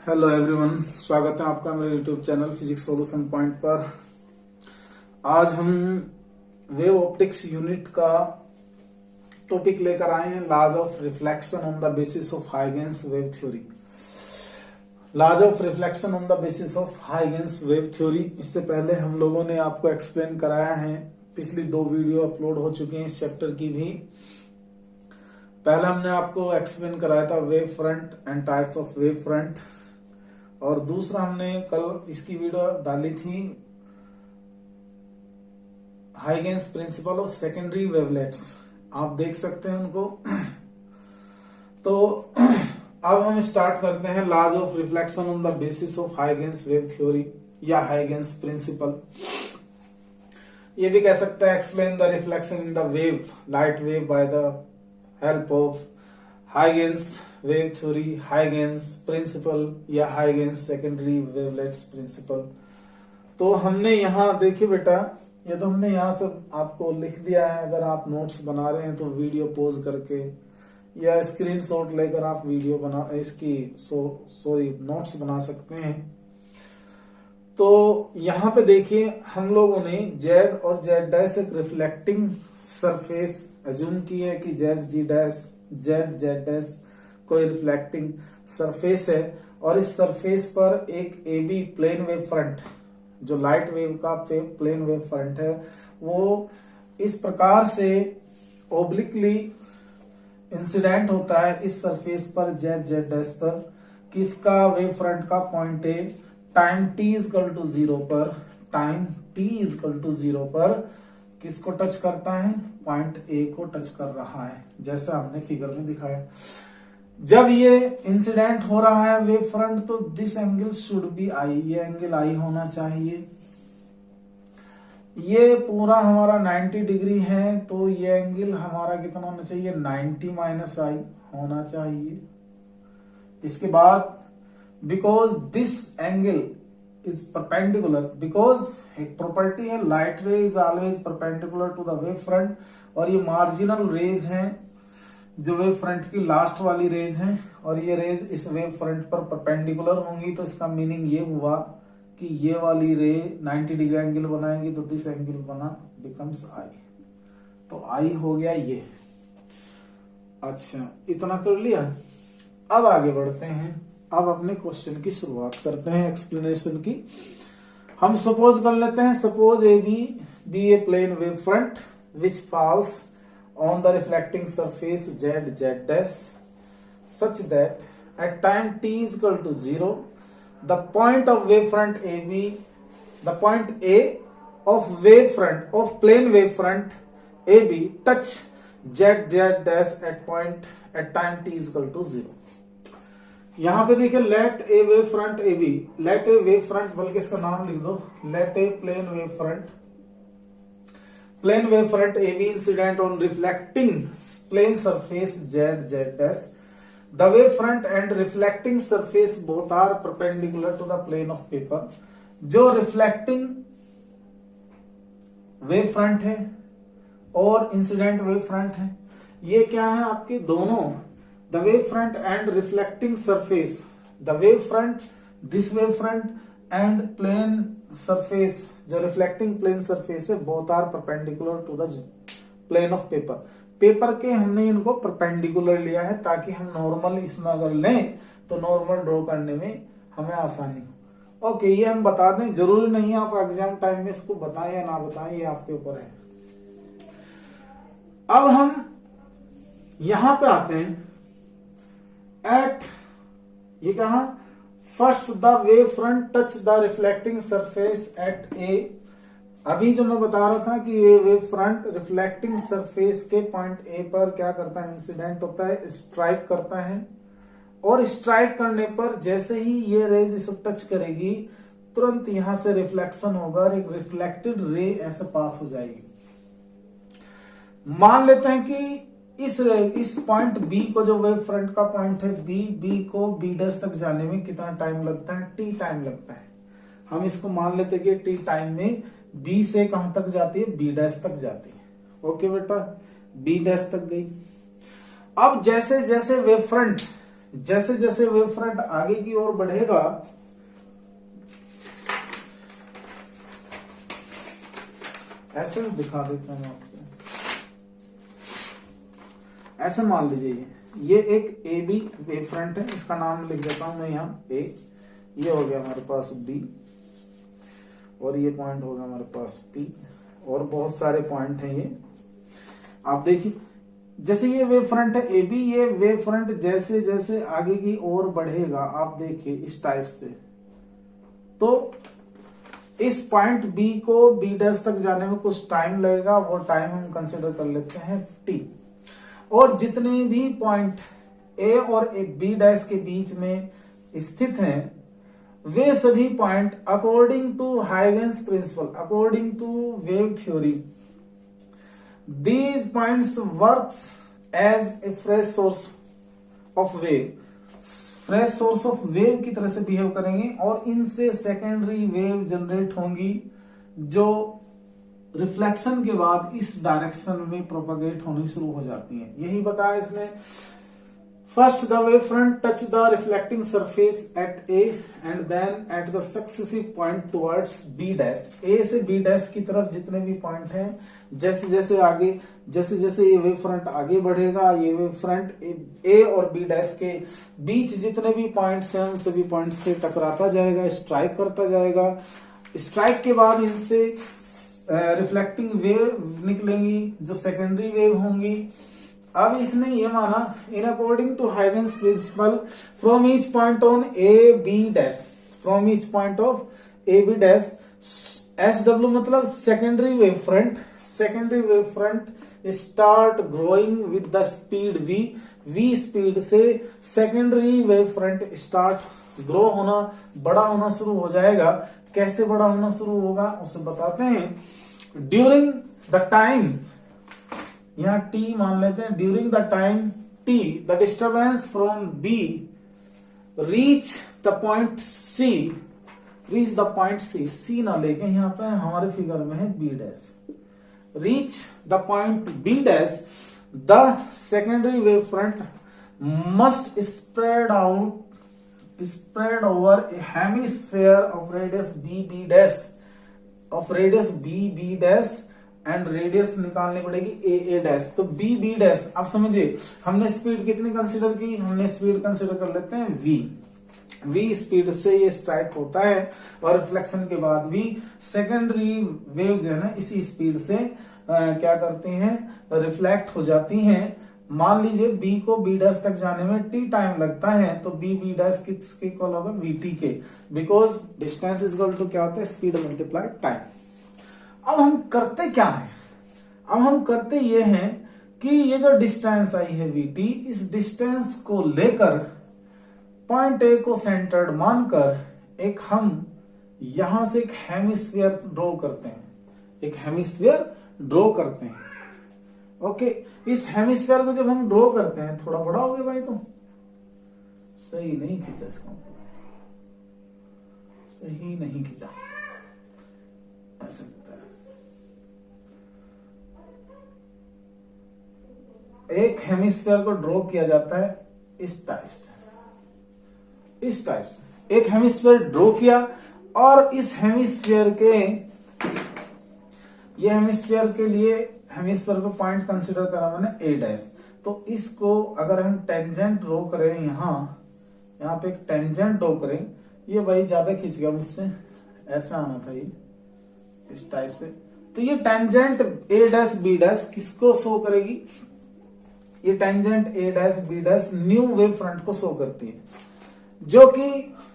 Hello everyone, स्वागत है आपका मेरे YouTube channel physics solution point पर। आज हम वेव ऑप्टिक्स यूनिट का टॉपिक लेकर आए हैं, laws of reflection on the basis of Huygens wave theory. Laws of reflection on the basis of Huygens wave theory. इससे पहले हम लोगों ने आपको एक्सप्लेन कराया है, पिछली 2 वीडियो अपलोड हो चुकी हैं इस चैप्टर की भी। पहले हमने आपको एक्सप्लेन कराया था wave front and types of wave front, और दूसरा हमने कल इसकी वीडियो डाली थी Huygens principle of secondary wavelets, आप देख सकते हैं उनको। तो अब हम स्टार्ट करते हैं laws of reflection on the basis of Huygens wave theory या हाइगेंस प्रिंसिपल। ये भी कह सकते हैं explain the reflection in the wave light wave by the help of Huygens wave theory, Huygens principle या हाइगेंस सेकेंडरी वेवलेट्स प्रिंसिपल। तो हमने यहाँ देखिए बेटा, ये तो हमने यहाँ सब आपको लिख दिया है। अगर आप नोट्स बना रहे हैं तो वीडियो पॉज करके या स्क्रीनशॉट लेकर आप वीडियो बना इसकी नोट्स बना सकते हैं। तो यहाँ पे देखिए हम लोगों ने Z और Z डैश एक रिफ्लेक्टिंग सरफेस एज्यूम की है कि Z डैश कोई रिफ्लेक्टिंग सरफेस है, और इस सरफेस पर एक AB प्लेन वेव फ्रंट, जो लाइट वेव का प्लेन वेव फ्रंट है, वो इस प्रकार से ओब्लिकली इंसिडेंट होता है इस सरफेस पर Z डैश पर, किसका वेव फ्रंट का पॉइंट ए टाइम t = 0 पर, टाइम t = 0 पर किसको टच करता है, पॉइंट ए को टच कर रहा है, जैसा हमने फिगर में दिखाया। जब ये इंसिडेंट हो रहा है वेव फ्रंट, तो this angle should be i, ये एंगल आई होना चाहिए। ये पूरा हमारा 90 डिग्री है, तो ये एंगल हमारा कितना होना चाहिए, 90 - आई होना चाहिए। इसके बाद because this angle is perpendicular, because एक प्रॉपर्टी है light ray is always perpendicular to the wave front, और ये मार्जिनल रेज हैं जो वेव फ्रंट की लास्ट वाली रेज हैं, और ये रेज इस वेव फ्रंट पर परपेंडिकुलर होंगी। तो इसका मीनिंग ये हुआ कि ये वाली रे 90 डिग्री एंगल बनाएंगी, तो दिस एंगल बना बिकम्स आई, तो आई हो गया ये। अच्छा, इतना कर लिया। अब आगे बढ़ते हैं, अब अपने क्वेश्चन की शुरुआत करते हैं, एक्सप्लेनेशन की। हम सपोज कर लेते हैं, suppose A B a plane wave front which falls on the reflecting surface Z dash such that at time t = 0 the point of wave front AB, the point A of wave front of plane wave front AB touch Z dash at time t = 0। यहां पे देखिए let a wave front A B, let a wave front, बल्कि इसका नाम लिख दो, let a plane wave front A B incident on reflecting plane surface Z dash. The wave front and reflecting surface both are perpendicular to the plane of paper. जो reflecting wave front है और incident wave front है, ये क्या है आपके दोनों, the wave front and reflecting surface, the wave front, this wave front and plane surface, जो reflecting plane surface है, both are perpendicular to the plane of paper। Paper के हमने इनको परपेंडिकुलर लिया है ताकि हम नॉर्मल इसमें अगर लें तो नॉर्मल ड्रॉ करने में हमें आसानी हो। ओके, ये हम बता दें, जरूरी नहीं है आप एग्जाम टाइम में इसको बताएं या ना बताएं, ये आपके ऊपर है। अब हम यहां पे आते हैं एट, ये कहा first the wave front touch the reflecting surface at A. अभी जो मैं बता रहा था कि ये वेव फ्रंट रिफ्लेक्टिंग सरफेस के पॉइंट ए पर क्या करता है, इंसिडेंट होता है, स्ट्राइक करता है, और स्ट्राइक करने पर जैसे ही ये रेज इसे टच करेगी, तुरंत यहां से रिफ्लेक्शन होगा और एक रिफ्लेक्टेड रे ऐसे पास हो जाएगी। मान लेते हैं कि इस पॉइंट बी को, जो वेव फ्रंट का पॉइंट है बी को बी डैश तक जाने में कितना टाइम लगता है, टी टाइम लगता है। हम इसको मान लेते हैं कि टी टाइम में बी से कहां तक जाती है, बी डैश तक जाती है। ओके बेटा, बी डैश तक गई। अब जैसे जैसे वेव फ्रंट जैसे जैसे वेव फ्रंट आगे की ओर बढ़ेगा, ऐसे दिखा देता हूं आपको, ऐसे मान लीजिए ये एक ए बी वेव फ्रंट है, इसका नाम लिख देता हूं मैं यहाँ ए, ये हो गया हमारे पास बी, और ये पॉइंट होगा हमारे पास पी, और बहुत सारे पॉइंट हैं ये। आप देखिए जैसे ये वेव फ्रंट है ए बी, ये वेव फ्रंट जैसे जैसे आगे की ओर बढ़ेगा, आप देखिए इस टाइप से, तो इस पॉइंट बी को बी डैश तक जाने में कुछ टाइम लगेगा, वो टाइम हम कंसिडर कर लेते हैं टी। और जितने भी पॉइंट ए और बी डैश के बीच में स्थित हैं, वे सभी point according to Huygens principle, according to wave theory, these points works as a fresh source of wave, fresh source of wave की तरह से बिहेव करेंगे, और इनसे सेकेंडरी वेव जनरेट होंगी जो रिफ्लेक्शन के बाद इस डायरेक्शन में प्रोपगेट होनी शुरू हो जाती है। यही बताया इसने, first the wave front touch the reflecting surface at A and then at the successive point towards B dash, A से बी डैश की तरफ जितने भी पॉइंट हैं, जैसे जैसे आगे, जैसे जैसे ये वेव फ्रंट आगे बढ़ेगा, ये वेव फ्रंट ए और बी डैश के बीच जितने भी पॉइंट्स हैं, उन सभी पॉइंट से टकराता जाएगा, स्ट्राइक करता जाएगा। स्ट्राइक के बाद इनसे रिफ्लेक्टिंग वेव निकलेंगी जो सेकेंडरी वेव होंगी। अब इसने ये माना, in according to Huygens principle from each point on A B dash, from each point of A B dash, S W मतलब secondary wave front, secondary wave front start growing with the speed V, V speed से secondary wave front start grow होना, बड़ा होना शुरू हो जाएगा। कैसे बड़ा होना शुरू होगा उसे बताते हैं। ड्यूरिंग द टाइम, यहां टी मान लेते हैं, during the time T the disturbance from B reach the point C, reach the point C, C ना लेके यहाँ पे हमारे फिगर में है B dash, reach the point B dash, the secondary wave front must spread out, spread over a hemisphere of radius b dash, of radius b dash and radius निकालनी पड़ेगी a dash। तो b dash, आप समझिए हमने speed कितनी consider की, हमने speed consider कर लेते हैं v स्पीड से ये स्ट्राइक होता है, और रिफ्लेक्शन के बाद भी सेकेंडरी वेव जो है ना इसी स्पीड से क्या करती हैं, रिफ्लेक्ट हो जाती हैं। मान लीजिए B को B डैश तक जाने में t टाइम लगता है, तो B डैश किसके इक्वल होगा, VT के, because distance is equal to क्या होता है, स्पीड मल्टीप्लाई टाइम। अब हम करते क्या है, अब हम करते ये हैं कि ये जो डिस्टेंस आई है VT, इस डिस्टेंस को लेकर पॉइंट A को सेंटर्ड मानकर एक हम यहां से एक हेमिस्फीयर ड्रॉ करते हैं, एक हेमिस्फीयर ड्रॉ करते हैं। ओके, इस हेमिस्फीयर को जब हम ड्रॉ करते हैं, थोड़ा बड़ा हो गया भाई, तो सही नहीं खींचा इसको, सही नहीं खींचा, ऐसे लगता है। एक हेमिस्फीयर को ड्रॉ किया जाता है इस टाइप से, इस टाइप से एक हेमिस्फीयर ड्रॉ किया, और इस हेमिस्फीयर के, ये हेमिस्फीयर के लिए हेमिस्फीयर को पॉइंट कंसीडर करा मैंने ए डैश, तो इसको अगर हम टेंजेंट ड्रॉ करें, यहाँ पे एक टेंजेंट ड्रॉ करें, ये भाई ज्यादा खींच गया मुझसे, ऐसा आना था ये इस टाइप से। तो ये tangent A dash B dash किसको शो करेगी, ये tangent A dash B dash new wave front को शो करती है, जो कि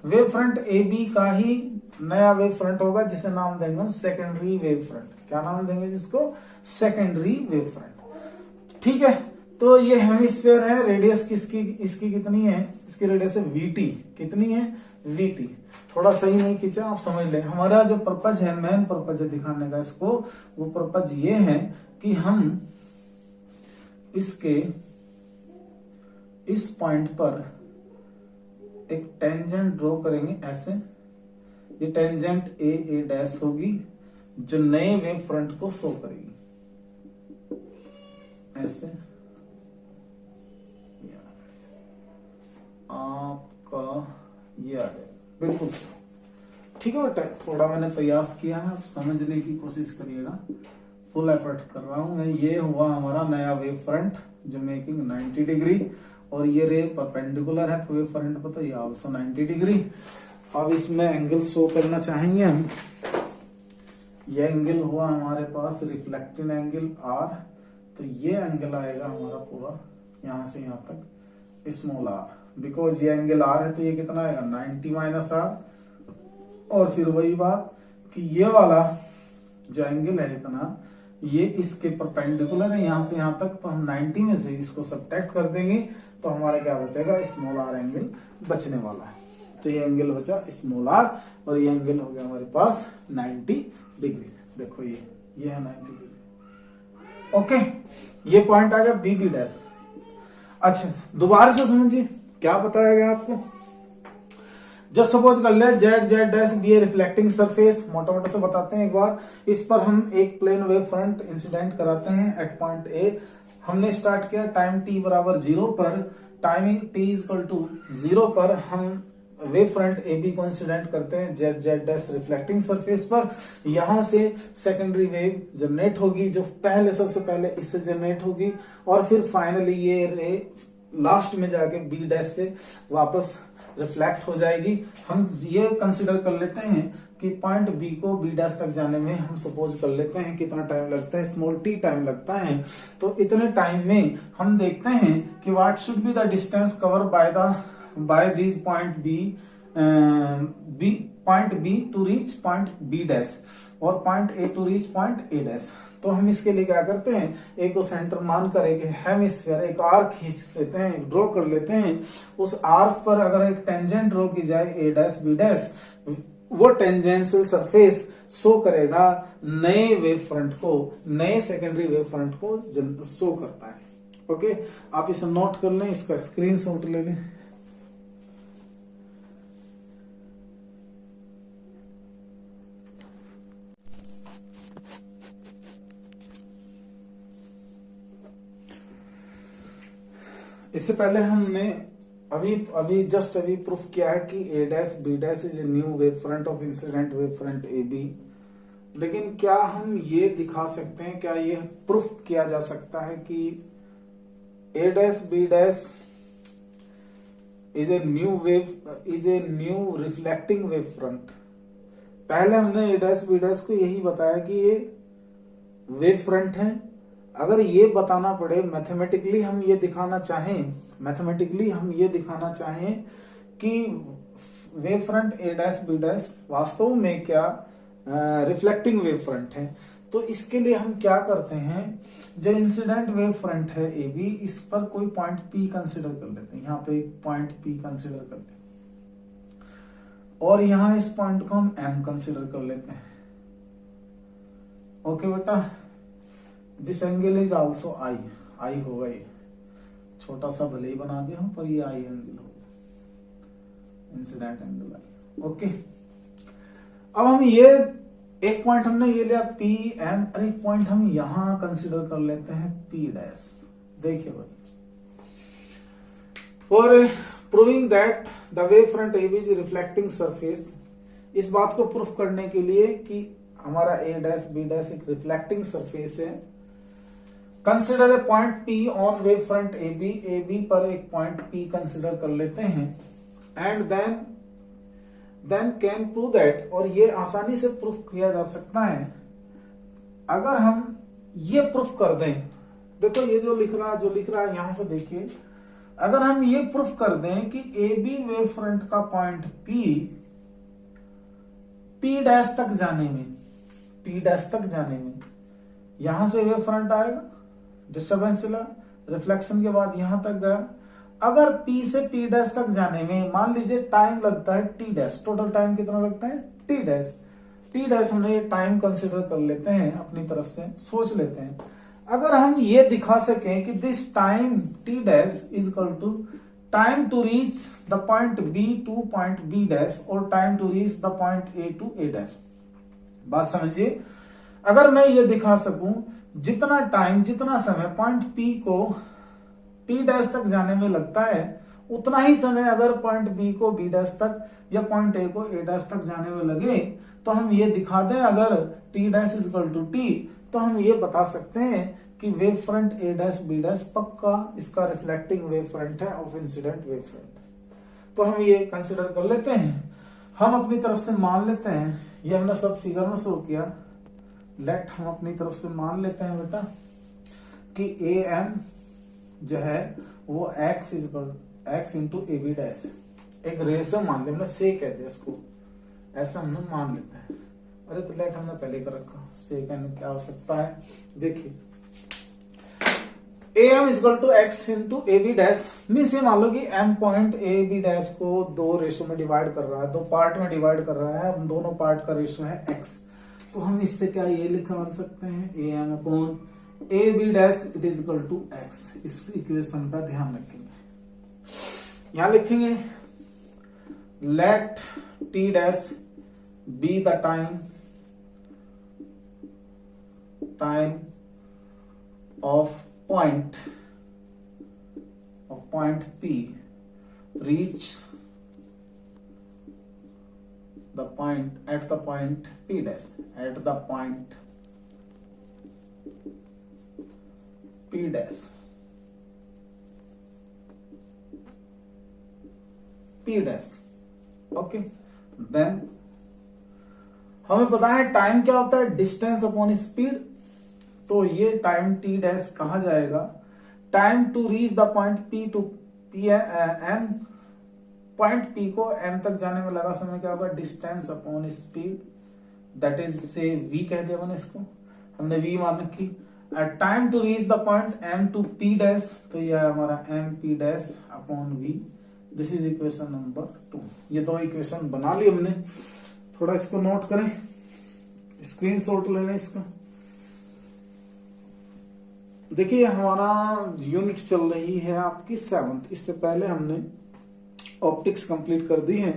वेव फ्रंट ए बी का ही नया वेव फ्रंट होगा, जिसे नाम देंगे हम सेकेंडरी वेव फ्रंट। क्या नाम देंगे जिसको, सेकेंडरी वेव फ्रंट। ठीक है, तो ये हेमिस्फीयर है, रेडियस किसकी, इसकी कितनी है, इसकी रेडियस है VT, कितनी है VT। थोड़ा सही नहीं खींचा, आप समझ लें। हमारा जो पर्पज है, मेन पर्पज है दिखाने का इसको, वो पर्पज ये है कि हम इसके इस पॉइंट पर एक टेंजेंट ड्रॉ करेंगे ऐसे, ये टेंजेंट ए डैश होगी जो नए वेव फ्रंट को शो करेगी, ऐसे आपका ये आ जाएगा बिल्कुल। ठीक है बेटा, थोड़ा मैंने प्रयास किया है, आप समझने की कोशिश करिएगा, फुल एफर्ट कर रहा हूं मैं। ये हुआ हमारा नया वेव फ्रंट जो मेकिंग 90 डिग्री, और ये रे परपेंडिकुलर है वेव फ्रंट पर, तो ये आल्सो 90 डिग्री। अब इसमें एंगल शो करना चाहेंगे हम। ये एंगल हुआ हमारे पास रिफ्लेक्टिंग एंगल आर, तो ये एंगल आएगा हमारा पूरा यहां से यहां तक स्मॉल आर, बिकॉज ये एंगल आर है तो ये कितना आएगा 90 माइनस आर। और फिर वही बात कि ये वाला जो एंगल है इतना, ये इसके परपेंडिकुलर है यहां से यहां तक, तो हम 90 में से इसको सब्ट्रैक्ट कर देंगे तो हमारा क्या बचेगा, स्मॉल आर एंगल बचने वाला है। तो ये एंगल बचा स्मॉल आर, और ये एंगल हो गया हमारे पास 90 डिग्री। देखो ये है 90 डिग्री। ओके, ये पॉइंट आ गया बी बी डैश। अच्छा, दोबारा से समझिए क्या बताया गया आपको। जस्ट सपोज कर ले जेड जेड डैश बी ए रिफ्लेक्टिंग सरफेस, मोटा मोटा से बताते हैं एक बार। इस पर हम एक प्लेन वेव फ्रंट इंसिडेंट कराते हैं एट पॉइंट ए। हमने स्टार्ट किया टाइम t बराबर 0 पर, टाइमिंग t इक्वल टू 0 पर हम वेव फ्रंट ए बी को इंसिडेंट करते हैं Z Z dash reflecting surface पर। यहां से सेकेंडरी वेव जनरेट होगी जो पहले सबसे पहले इससे जनरेट होगी, और फिर फाइनली ये रे लास्ट में जाके बी डैश से वापस रिफ्लेक्ट हो जाएगी। हम ये कंसिडर कर लेते हैं कि पॉइंट बी को बी डैश तक जाने में हम सपोज कर लेते हैं कितना टाइम लगता है, स्मॉल टी टाइम लगता है। तो इतने टाइम में हम देखते हैं कि what should be the distance cover by this point B to reach point B dash, और point A to reach point A dash. तो हम इसके लिए क्या करते हैं, ए को सेंटर मानकर एक हेमिस्फीयर, एक आर्क खींच लेते हैं, ड्रॉ कर लेते हैं। उस आर्क पर अगर एक टेंजेंट ड्रॉ की जाए ए डैश बी डैश, वो टेंजेंशियल सरफेस शो करेगा नए वेव फ्रंट को, नए सेकेंडरी वेव फ्रंट को शो करता है। ओके, आप इसे नोट कर लें, इसका स्क्रीनशॉट ले लें। इससे पहले हमने अभी जस्ट प्रूफ किया है कि A dash B dash is a new wave front of incident wave front A B. लेकिन क्या हम ये दिखा सकते हैं, क्या ये प्रूफ किया जा सकता है कि A dash B dash is a new reflecting wave front. पहले हमने ए डैश बी डैश को यही बताया कि ये वेव फ्रंट है। अगर ये बताना पड़े मैथमेटिकली हम ये दिखाना चाहें कि wave front A dash B dash वास्तव में क्या रिफ्लेक्टिंग वेव फ्रंट है, तो इसके लिए हम क्या करते हैं, जो इंसिडेंट वेव फ्रंट है ए बी, इस पर कोई पॉइंट पी कंसिडर कर लेते हैं। यहाँ पे एक पॉइंट पी कंसिडर कर लेते हैं, और यहाँ इस पॉइंट को हम एम कंसिडर कर लेते हैं। ओके बेटा, this angle is also I होगा, ये छोटा सा भले ही बना दिया हूं पर ये आई एंगल होगा, इंसिडेंट एंगल आई। ओके, अब हम ये एक पॉइंट हमने ये लिया पी एम, और एक पॉइंट हम यहां कंसिडर कर लेते हैं पी डैश। देखिए भाई, for proving that the wave front A B is reflecting surface, इस बात को प्रूफ करने के लिए कि हमारा ए डैश बी डैश एक रिफ्लेक्टिंग सरफेस है, consider a point P on wave front A B पर एक पॉइंट पी कंसिडर कर लेते हैं, and then can prove that, और ये आसानी से प्रूफ किया जा सकता है अगर हम ये प्रूफ कर दें। देखो ये जो लिख रहा है यहां पे देखिए, अगर हम ये प्रूफ कर दें कि ए बी वेव फ्रंट का पॉइंट पी डैश तक जाने में यहां से वेव फ्रंट आएगा, डिस्टर्बेंस चला, रिफ्लेक्शन के बाद यहां तक गया। अगर P से P डैश तक जाने में मान लीजिए टाइम लगता है T डैश, टोटल टाइम कितना लगता है T डैश हमने ये टाइम कंसिडर कर लेते हैं, अपनी तरफ से सोच लेते हैं। अगर हम ये दिखा सकें कि this time T dash is equal to time to reach the point B to point B dash, और time to reach the point A to A dash, बात समझिए। अगर मैं ये दिखा सकूं जितना समय पॉइंट P को P डैश तक जाने में लगता है, उतना ही समय अगर पॉइंट बी को बी डैश तक या पॉइंट ए को ए डैश तक जाने में लगे तो हम ये दिखा दें, अगर T dash is equal to T, तो हम ये बता सकते हैं कि wave front A dash B dash पक्का इसका रिफ्लेक्टिंग वेव फ्रंट है ऑफ इंसिडेंट वेव फ्रंट। तो हम ये कंसिडर कर लेते हैं। हम अपनी तरफ से मान लेते हैं, ये हमने सब फिगर में शो किया, लेट हम अपनी तरफ से मान लेते हैं बेटा कि ए एम जो है वो x into A B dash एक रेशो मान ले, हमने से कह दिया इसको, ऐसा हम लोग मान लेते हैं। अरे तो लेट हमने पहले कर रखा, से कहने क्या हो सकता है, देखिए A M is equal to x into A B dash means ये मान लो कि M point A B dash को दो रेशो में डिवाइड कर रहा है, दो पार्ट में डिवाइड कर रहा है, उन दोनों पार्ट का रेशो है एक्स। तो हम इससे क्या ये लिखा सकते हैं, A M upon A B dash it is equal to x. इस इक्वेशन का ध्यान रखेंगे, यहां लिखेंगे let T dash B the time of point P reach the point at the point P dash at the point P dash okay. Then हमें पता है time क्या होता है, डिस्टेंस अपॉन स्पीड। तो ये टाइम टी डैश कहा जाएगा time to reach the point P to P M, point P को एम तक जाने में लगा समय क्या होगा, distance upon speed, that is से वी कह दिया मैंने इसको, हमने वी मान रखी। Time to reach the point M to P dash, तो ये हमारा M P dash upon V, this is equation number 2। ये दो इक्वेशन बना ली हमने, थोड़ा इसको नोट करें, स्क्रीनशॉट ले लें इसका। देखिए हमारा यूनिट चल रही है आपकी 7th, इससे पहले हमने ऑप्टिक्स कंप्लीट कर दी है।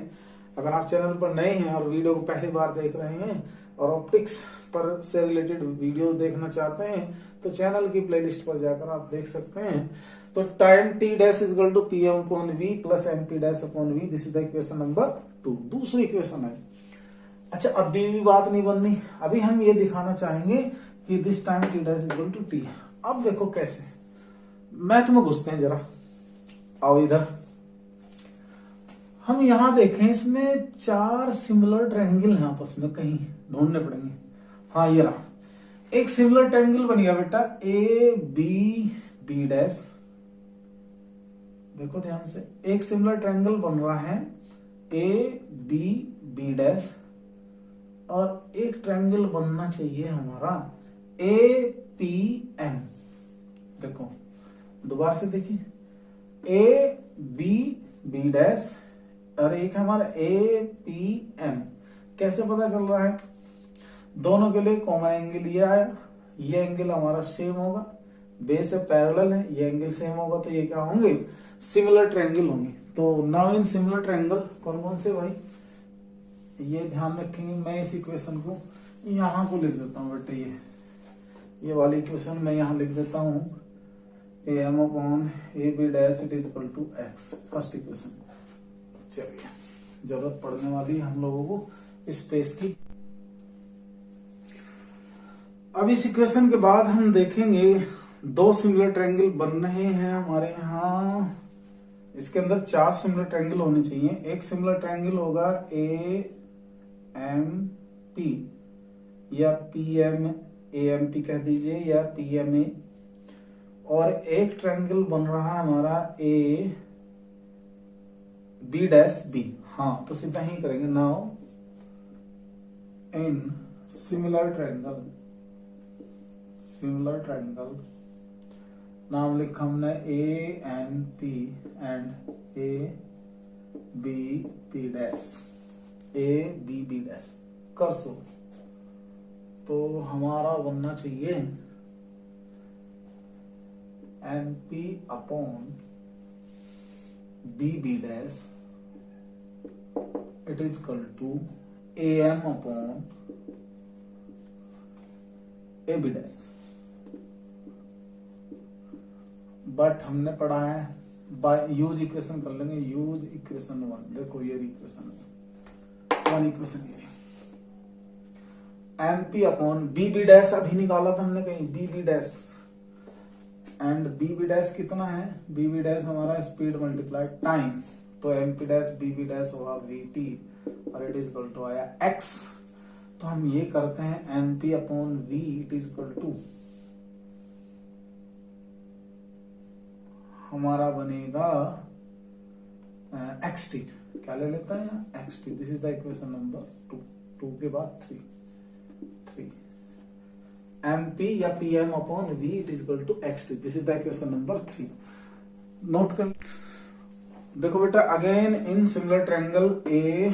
अगर आप चैनल पर नए हैं और वीडियो को पहली बार देख रहे हैं और ऑप्टिक्स पर से रिलेटेड वीडियोस देखना चाहते हैं तो चैनल की प्लेलिस्ट पर जाकर आप देख सकते हैं। तो time T dash is equal to P M upon V plus M P dash upon V, this is the equation number 2, दूसरी इक्वेशन है। अच्छा अभी भी बात नहीं बननी, अभी हम ये दिखाना चाहेंगे कि this time T dash is equal to T. अब देखो कैसे, मैथ में घुसते हैं जरा, आओ इधर। हम यहां देखें, इसमें 4 सिमिलर ट्रायंगल हैं आपस में, कहीं ढूंढने पड़ेंगे। हाँ ये रहा, एक सिमिलर ट्रायंगल बन गया बेटा ए बी बी डैश, देखो ध्यान से, एक सिमिलर ट्रायंगल बन रहा है ए बी बी डैश, और एक ट्रायंगल बनना चाहिए हमारा ए पी एम। देखो दोबारा से देखिए, ए बी बी डैश और एक हमारा ए पी एम। कैसे पता चल रहा है, दोनों के लिए कॉमन एंगल ये आया, ये एंगल हमारा सेम होगा, बेस से पैरेलल है, ये एंगल सेम होगा, तो ये क्या होंगे, सिमिलर ट्रायंगल होंगे। तो नाउ इन सिमिलर ट्रायंगल कौन कौन से भाई, ये ध्यान रखेंगे। मैं इस इक्वेशन को यहां को लिख देता हूं बेटे, ये वाली इक्वेशन मैं यहां लिख देता हूं, A M upon A B dash it is equal to x, first equation. चलिए जरूरत पड़ने वाली है हम लोगों को स्पेस की। अब इस इक्वेशन के बाद हम देखेंगे 2 सिमिलर ट्रायंगल बन रहे हैं हमारे यहाँ, इसके अंदर 4 सिमिलर ट्रायंगल होने चाहिए। एक सिमिलर ट्रायंगल होगा ए एम पी या P M A M P कह दीजिए या पी एम ए, और एक ट्रायंगल बन रहा है हमारा ए बी डैश बी। हाँ तो सीधा ही करेंगे, नाउ इन सिमिलर ट्रायंगल नाम लिखा हमने A M P and A B P dash, A B B dash कर सो, तो हमारा बनना चाहिए M P upon B B dash it is equal to A M upon A B dash. But हमने पढ़ा है बाय यूज इक्वेशन कर लेंगे, यूज इक्वेशन 1। देखो ये इक्वेशन 1 इक्वेशन ये M P upon B B dash अभी निकाला था हमने कहीं, B B dash and B B dash कितना है, बी बी डैश हमारा स्पीड मल्टीप्लाई टाइम, तो M P dash B B dash होगा वी टी और इट इज इक्वल टू आया एक्स। तो हम ये करते हैं M P upon V it is equal to हमारा बनेगा एक्स टी, क्या ले लेते हैं यहाँ X T. This is the equation number 2, 2 के बाद 3 एम पी या P M upon V it is equal to X T. This is the equation number 3। Note कर देखो बेटा, again in similar triangle A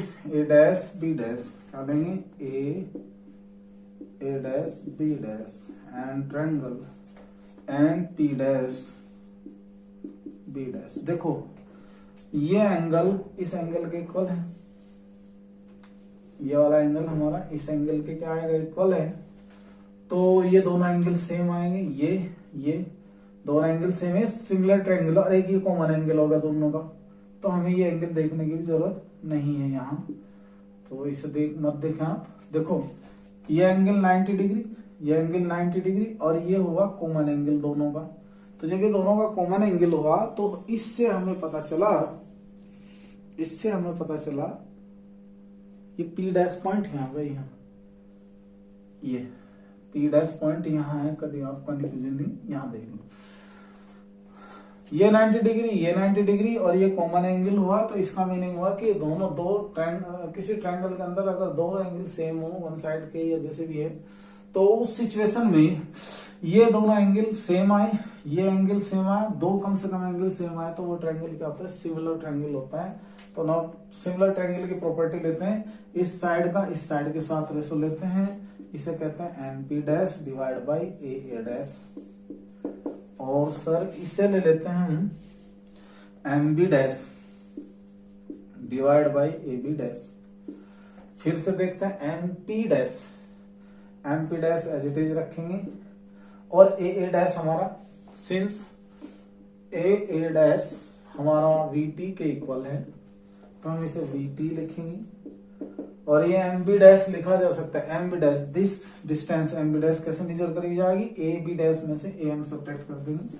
dash B dash, क्या लेंगे A dash B dash and triangle N P dash B dash. देखो ये angle इस angle के equal है, ये वाला एंगल हमारा इस एंगल के क्या आएगा, इक्वल है। तो ये दोनों एंगल सेम आएंगे, ये दोनों एंगल सेम है, सिमिलर ट्रायंगल और एक ये कॉमन एंगल होगा दोनों का, तो हमें ये एंगल देखने की भी जरूरत नहीं है यहाँ। तो इसे मत देखें आप। देखो ये एंगल 90 डिग्री, ये एंगल 90 डिग्री और ये हुआ कॉमन एंगल दोनों का। तो जब ये दोनों का कॉमन एंगल हुआ तो इससे हमें पता चला ये पी डैश पॉइंट यहाँ पे, यहाँ ये पी डैश पॉइंट यहाँ है, कभी आप कंफ्यूजन नहीं, यहाँ देख लो ये 90 डिग्री, ये 90 डिग्री और ये कॉमन एंगल हुआ। तो इसका मीनिंग हुआ कि दोनों किसी ट्रायंगल के अंदर अगर दोनों एंगल सेम हो, वन साइड के या जैसे भी है, तो उस सिचुएशन में ये दोनों एंगल सेम आए, ये एंगल सेम आए, दो कम से कम एंगल सेम आए, तो वो ट्रायंगल क्या होता है, सिमिलर ट्रायंगल होता है। तो ना सिमिलर ट्रायंगल की प्रॉपर्टी लेते हैं, इस साइड का इस साइड के साथ रेशो लेते हैं, इसे कहते हैं M P dash divide by A dash. और सर इसे ले लेते हैं हम M B dash divide by A B dash. फिर से देखते हैं M P dash as it is रखेंगे और ए डैश हमारा, सिंस ए डैश हमारा वी टी के इक्वल है तो हम इसे वी टी लिखेंगे। और ये एम बी डैश लिखा जा सकता है, M B dash this distance M B dash कैसे मेजर करी जाएगी, ए बी डैश में से ए एम सब्ट्रैक्ट कर देंगे,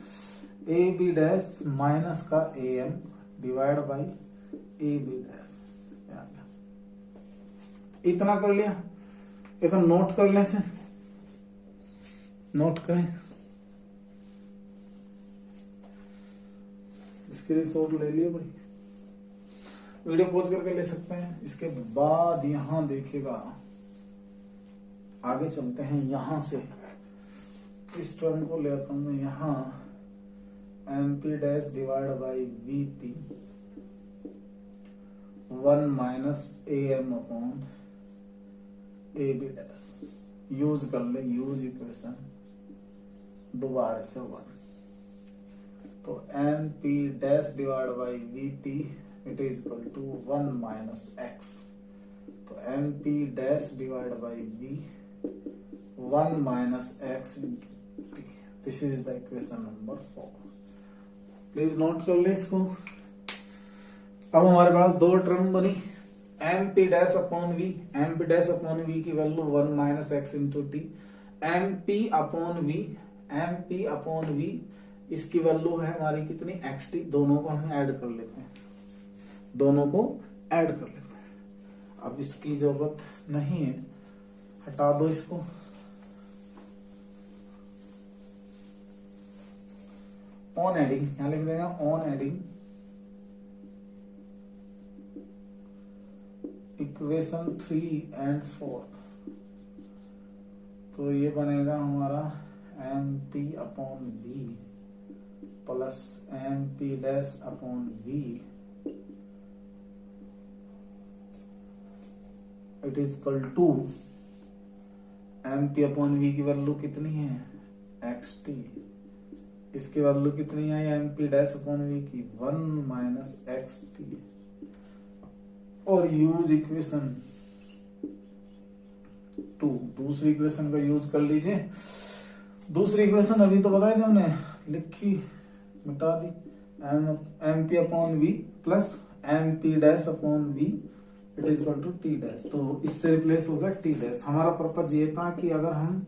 ए बी डैश माइनस का A M divide by A B dash. इतना कर लिया, इतना नोट कर ले से, नोट करें, स्क्रीनशॉट ले लियो भाई, वीडियो पॉज करके ले सकते हैं। इसके बाद यहां देखिएगा, आगे चलते हैं, यहां से इस टर्म को ले आता हूं मैं यहां, M P dash divide by V T 1 minus A M upon A B dash. Use कर ले, यूज इक्वेशन दोबारा से 1, तो M P dash divide by V T it is equal to 1 minus X. तो M P dash divide by V 1 minus X into T. This is the equation number 4। Please note कर ले इसको। अब हमारे पास दो टर्म बनी, M P dash upon V, M P dash upon V की value 1 minus X into T, M P upon V, M P upon V इसकी वैल्यू है हमारी कितनी, एक्स टी। दोनों को हम ऐड कर लेते हैं, दोनों को ऐड कर लेते हैं। अब इसकी जरूरत नहीं है, हटा दो इसको। ऑन एडिंग यहां लिख देगा, ऑन एडिंग इक्वेशन 3 एंड 4, तो ये बनेगा हमारा M P upon V plus M P dash upon V it is equal to M P upon V की वैल्यू कितनी है, एक्स टी, इसकी वैल्यू कितनी है M P dash upon V की 1 माइनस एक्स टी। और यूज इक्वेशन 2, दूसरी equation का यूज कर लीजिए। दूसरी इक्वेशन अभी तो बताई थी हमने, लिखी मिटा दी, M P upon V plus M P dash upon V it is equal to T dash. तो इससे रिप्लेस होगा टी डैश। हमारा पर्पज ये था कि अगर हम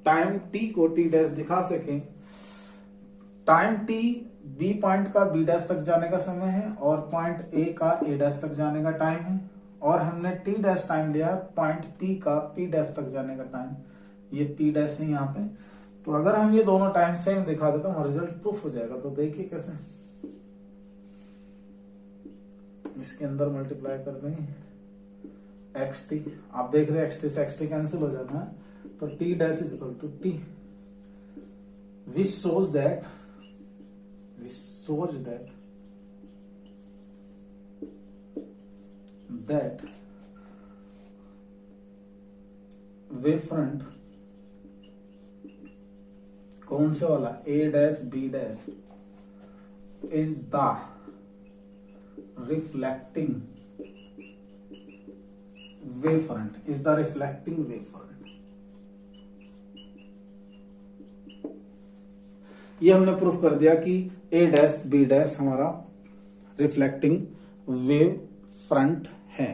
टाइम टी को टी डैश दिखा सकें, टाइम टी बी पॉइंट का बी डैश तक जाने का समय है और पॉइंट ए का ए डैश तक जाने का टाइम है, और हमने टी डैश टाइम लिया पॉइंट पी का पी डैश तक जाने का टाइम, ये पी डैश है यहाँ पे। तो अगर हम ये दोनों टाइम सेम दिखा देते हमारा रिजल्ट प्रूफ हो जाएगा। तो देखिए कैसे, इसके अंदर मल्टीप्लाई कर देंगे एक्स टी, आप देख रहे हैं एक्स टी से एक्स टी कैंसिल हो जाना है, तो T dash is equal to T, which shows that wave front कौन से वाला A dash B dash is the reflecting wave front, ये हमने प्रूफ कर दिया कि ए डैश बी डैश हमारा रिफ्लेक्टिंग वेव फ्रंट है।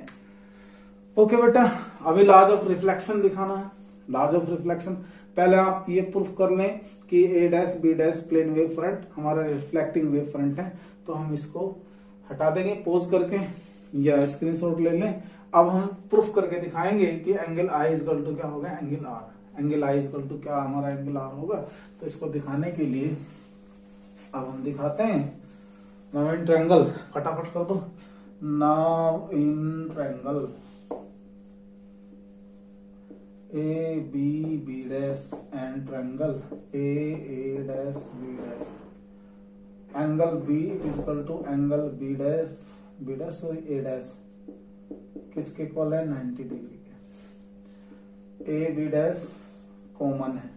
ओके बेटा, अभी लॉज ऑफ रिफ्लेक्शन दिखाना है। लॉज ऑफ रिफ्लेक्शन पहले आप ये प्रूफ कर लें कि A dash B dash plane wave front हमारा रिफ्लेक्टिंग वेव फ्रंट है। तो हम इसको हटा देंगे पॉज करके या स्क्रीनशॉट ले लें। अब हम प्रूफ करके दिखाएंगे कि angle I is equal to क्या होगा, angle R. Angle I is equal to क्या हमारा एंगल आर होगा। तो इसको दिखाने के लिए अब हम दिखाते हैं। नाउ इन ट्रायंगल, फटाफट कर दो। Now in triangle A B B dash and triangle A dash B dash, angle B is equal to angle B dash sorry A dash किसके इक्वल है, 90 डिग्री के। ए बी डैश कॉमन है।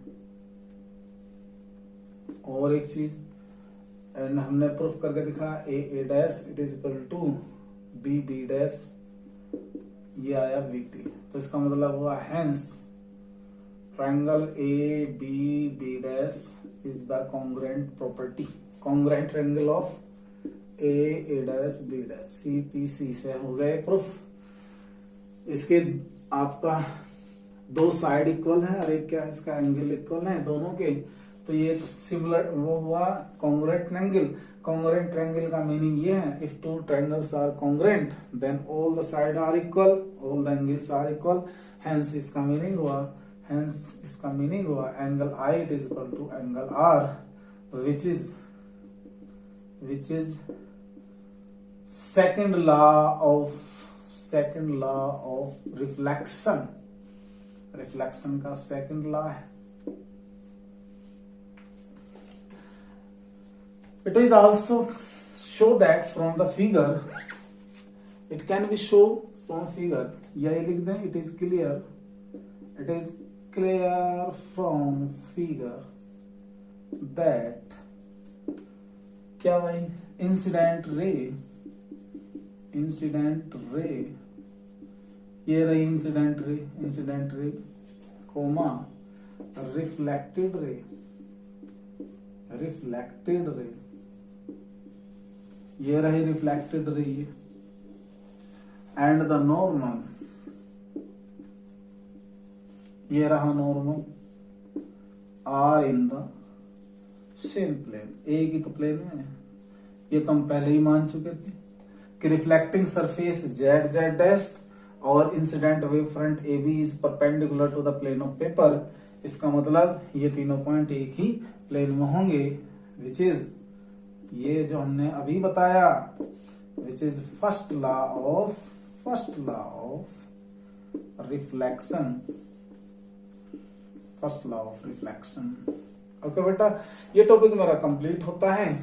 और एक चीज एंड हमने प्रूफ करके दिखा A dash it is equal to B B dash, ये आया वी टी। तो इसका मतलब हुआ hence triangle A B B dash is the congruent property, congruent triangle of A dash B dash, C P C से हो गए proof. इसके आपका दो साइड इक्वल है और एक क्या है इसका एंगल इक्वल है दोनों के। तो ये सिमिलर वो हुआ कॉन्ग्रुएंट ट्रायंगल। कॉन्ग्रुएंट ट्रायंगल का मीनिंग ये है, if two triangles are congruent then all the side are equal, all the angles are equal. Hence इसका मीनिंग हुआ angle I it is equal to angle R, which is second law of reflection का second law है। It is also show that from the figure, it can be show from figure, या ये लिख दें it is clear from figure that क्या भाई incident ray, ये रही incident ray coma reflected ray, ये रही reflected ray and the normal, ये रहा normal are in the same plane, एक ही तो प्लेन में। ये तो हम पहले ही मान चुके थे कि रिफ्लेक्टिंग सरफेस जेड डैश और incident wave front A B is perpendicular to the plane of paper. इसका मतलब ये तीनों पॉइंट एक ही प्लेन में होंगे, विच इज ये जो हमने अभी बताया, which is first law of reflection. Okay बेटा, ये टॉपिक मेरा कंप्लीट होता है।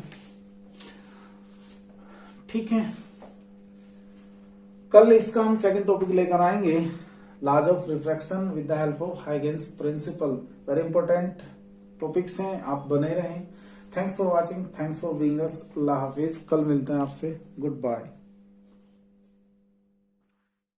ठीक है, कल इसका हम सेकंड टॉपिक लेकर आएंगे, laws of refraction with the help of Huygens principle. Very important topics हैं, आप बने रहें। Thanks for watching, thanks for being us. अल्लाह हाफिज, कल मिलते हैं आपसे। Good bye.